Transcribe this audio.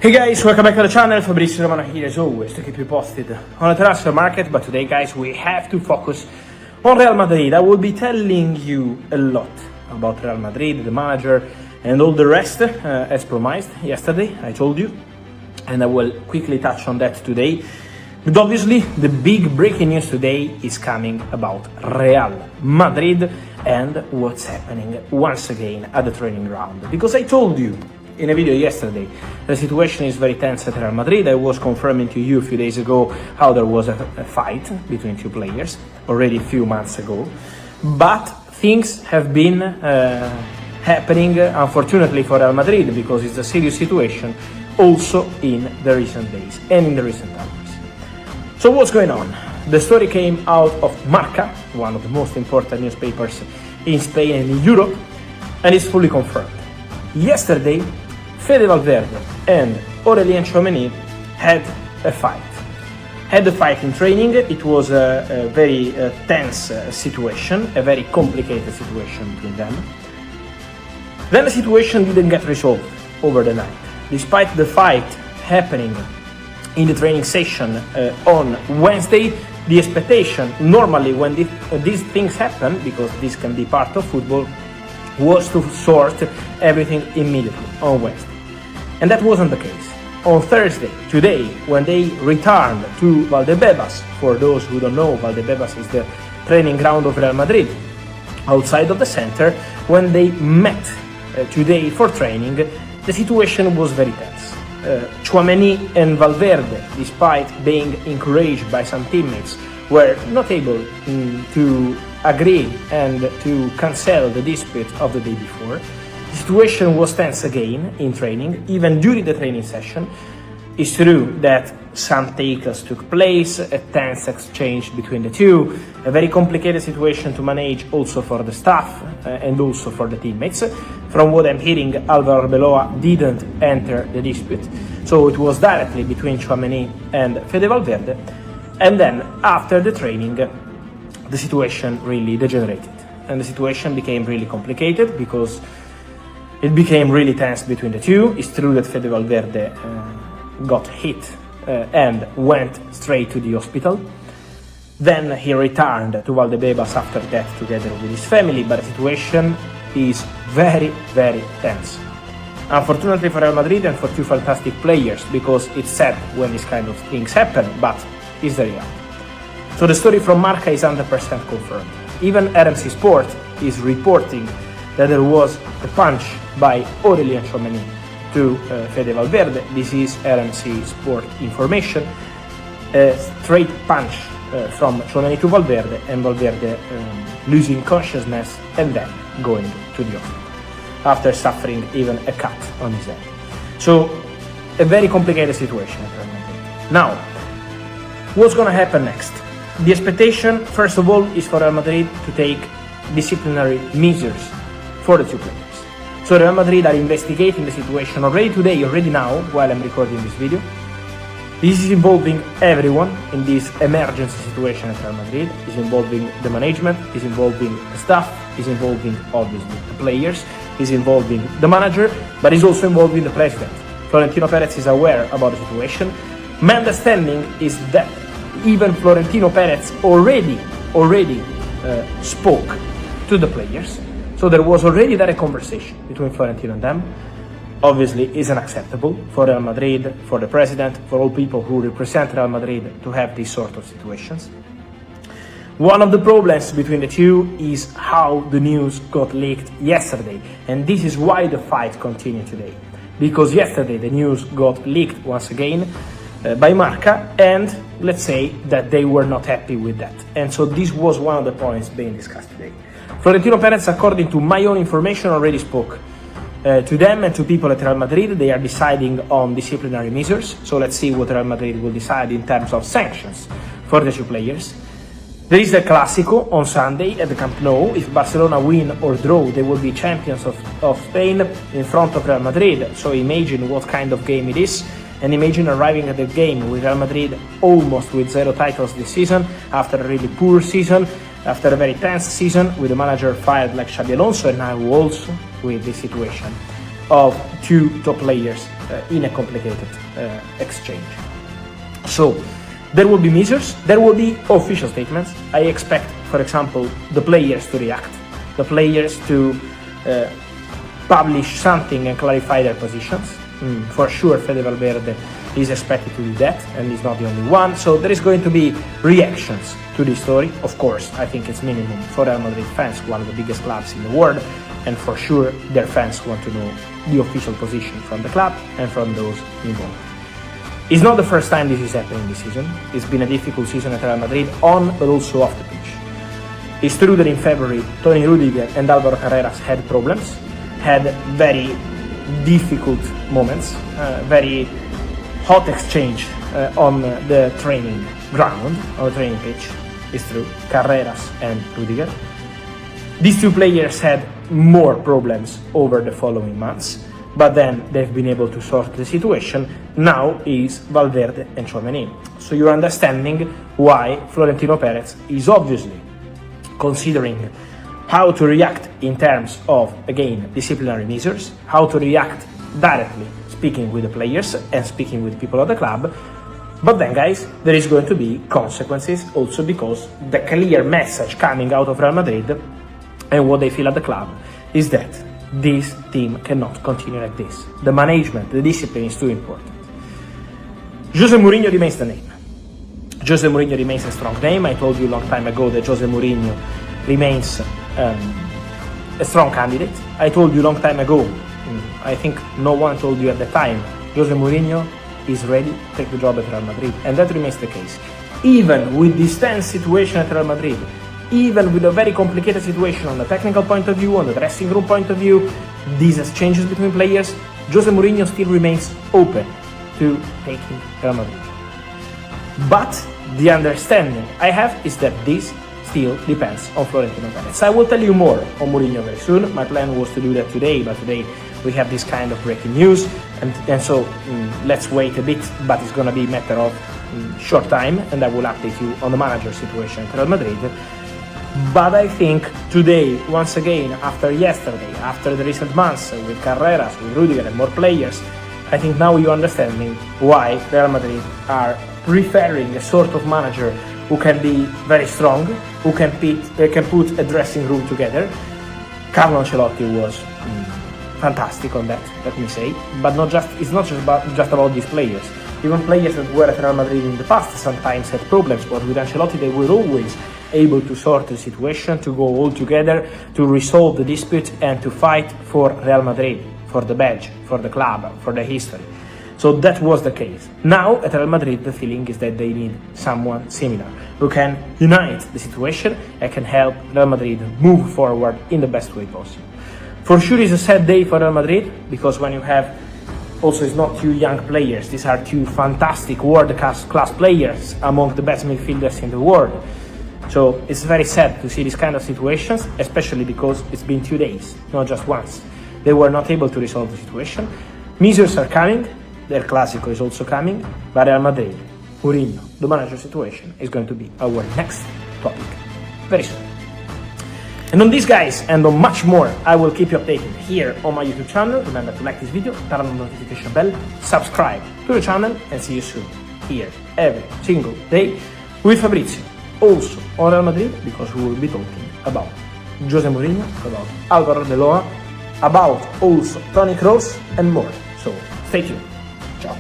Hey guys, welcome back to the channel. Fabrizio Romano here as always to keep you posted on the transfer market, but today guys we have to focus on Real Madrid. I will be telling you a lot about Real Madrid, the manager and all the rest as promised yesterday, I told you, and I will quickly touch on that today. But obviously the big breaking news today is coming about Real Madrid and what's happening once again at the training ground, because I told you in a video yesterday, the situation is very tense at Real Madrid. I was confirming to you a few days ago how there was a fight between two players already a few months ago. But things have been happening, unfortunately for Real Madrid, because it's a serious situation also in the recent days and in the recent hours. So what's going on? The story came out of Marca, one of the most important newspapers in Spain and in Europe, and it's fully confirmed. Yesterday, Fede Valverde and Aurélien Tchouaméni had a fight in training. It was a very tense situation, a very complicated situation between them. Then the situation didn't get resolved over the night. Despite the fight happening in the training session on Wednesday, the expectation normally when these things happen, because this can be part of football, was to sort everything immediately on Wednesday. And that wasn't the case. On Thursday, today, when they returned to Valdebebas, for those who don't know, Valdebebas is the training ground of Real Madrid, outside of the center, when they met today for training, the situation was very tense. Tchouaméni and Valverde, despite being encouraged by some teammates, were not able to agree and to cancel the dispute of the day before. The situation was tense again in training, even during the training session. It's true that some tackles took place, a tense exchange between the two, a very complicated situation to manage also for the staff and also for the teammates. From what I'm hearing, Álvaro Arbeloa didn't enter the dispute, so it was directly between Tchouaméni and Fede Valverde. And then after the training, the situation really degenerated and the situation became really complicated because it became really tense between the two. It's true that Fede Valverde got hit and went straight to the hospital. Then he returned to Valdebebas after that together with his family, but the situation is very, very tense. Unfortunately for Real Madrid and for two fantastic players, because it's sad when these kind of things happen, but it's the reality. So the story from Marca is 100% confirmed. Even RMC Sport is reporting that there was a punch by Aurélien Tchouaméni to Fede Valverde. This is RMC Sport information. A straight punch from Tchouaméni to Valverde, and Valverde losing consciousness and then going to the hospital after suffering even a cut on his head. So a very complicated situation at Real Madrid. Now, what's going to happen next? The expectation, first of all, is for Real Madrid to take disciplinary measures for the two players. So Real Madrid are investigating the situation already today, already now, while I'm recording this video. This is involving everyone in this emergency situation at Real Madrid. It's involving the management, it's involving the staff, it's involving obviously the players, it's involving the manager, but it's also involving the president. Florentino Perez is aware about the situation. My understanding is that even Florentino Perez already spoke to the players. So there was already that a conversation between Florentino and them. Obviously, it's unacceptable for Real Madrid, for the president, for all people who represent Real Madrid to have these sort of situations. One of the problems between the two is how the news got leaked yesterday, and this is why the fight continued today. Because yesterday the news got leaked once again by Marca, and let's say that they were not happy with that. And so this was one of the points being discussed today. Florentino Perez, according to my own information, already spoke to them and to people at Real Madrid. They are deciding on disciplinary measures. So let's see what Real Madrid will decide in terms of sanctions for the two players. There is the Clásico on Sunday at the Camp Nou. If Barcelona win or draw, they will be champions of Spain in front of Real Madrid. So imagine what kind of game it is. And imagine arriving at the game with Real Madrid almost with 0 titles this season, after a really poor season, after a very tense season, with the manager fired like Xabi Alonso, and now also with this situation of two top players in a complicated exchange. So there will be measures, there will be official statements. I expect, for example, the players to react, the players to publish something and clarify their positions. For sure, Fede Valverde is expected to do that, and he's not the only one. So there is going to be reactions to this story. Of course, I think it's minimum for Real Madrid fans, one of the biggest clubs in the world, and for sure their fans want to know the official position from the club and from those involved. It's not the first time this is happening this season. It's been a difficult season at Real Madrid, on but also off the pitch. It's true that in February, Toni Rüdiger and Álvaro Carreras had problems, had very difficult moments, very hot exchange on the training ground, on the training pitch. It's true, Carreras and Rüdiger. These two players had more problems over the following months, but then they've been able to sort the situation. Now is Valverde and Tchouaméni. So you're understanding why Florentino Perez is obviously considering how to react in terms of, again, disciplinary measures, how to react directly, speaking with the players and speaking with people of the club. But then, guys, there is going to be consequences also, because the clear message coming out of Real Madrid and what they feel at the club is that this team cannot continue like this. The management, the discipline is too important. Jose Mourinho remains the name. Jose Mourinho remains a strong name. I told you a long time ago that Jose Mourinho remains a strong candidate. I told you a long time ago, I think no one told you at the time, Jose Mourinho is ready to take the job at Real Madrid, and that remains the case. Even with this tense situation at Real Madrid, even with a very complicated situation on the technical point of view, on the dressing room point of view, these exchanges between players, Jose Mourinho still remains open to taking Real Madrid. But the understanding I have is that this still depends on Florentino Perez. I will tell you more on Mourinho very soon. My plan was to do that today, but today we have this kind of breaking news, and so let's wait a bit, but it's going to be a matter of short time, and I will update you on the manager situation at Real Madrid. But I think today, once again, after yesterday, after the recent months with Carreras, with Rüdiger and more players, I think now you're understanding why Real Madrid are preferring a sort of manager who can be very strong, who can put a dressing room together. Carlo Ancelotti was fantastic on that, let me say, but it's not just about these players. Even players that were at Real Madrid in the past sometimes had problems, but with Ancelotti they were always able to sort the situation, to go all together, to resolve the dispute and to fight for Real Madrid, for the badge, for the club, for the history. So that was the case. Now at Real Madrid the feeling is that they need someone similar, who can unite the situation and can help Real Madrid move forward in the best way possible. For sure it's a sad day for Real Madrid, because when you have, also it's not two young players, these are two fantastic world-class players among the best midfielders in the world. So it's very sad to see these kind of situations, especially because it's been 2 days, not just once. They were not able to resolve the situation. Measures are coming, their Clásico is also coming, but Real Madrid, Mourinho, the manager situation is going to be our next topic very soon. And on this, guys, and on much more, I will keep you updated here on my YouTube channel. Remember to like this video, turn on the notification bell, subscribe to the channel, and see you soon here every single day with Fabrizio. Also on Real Madrid, because we will be talking about Jose Mourinho, about Álvaro Arbeloa, about also Toni Kroos and more. So stay tuned. Ciao.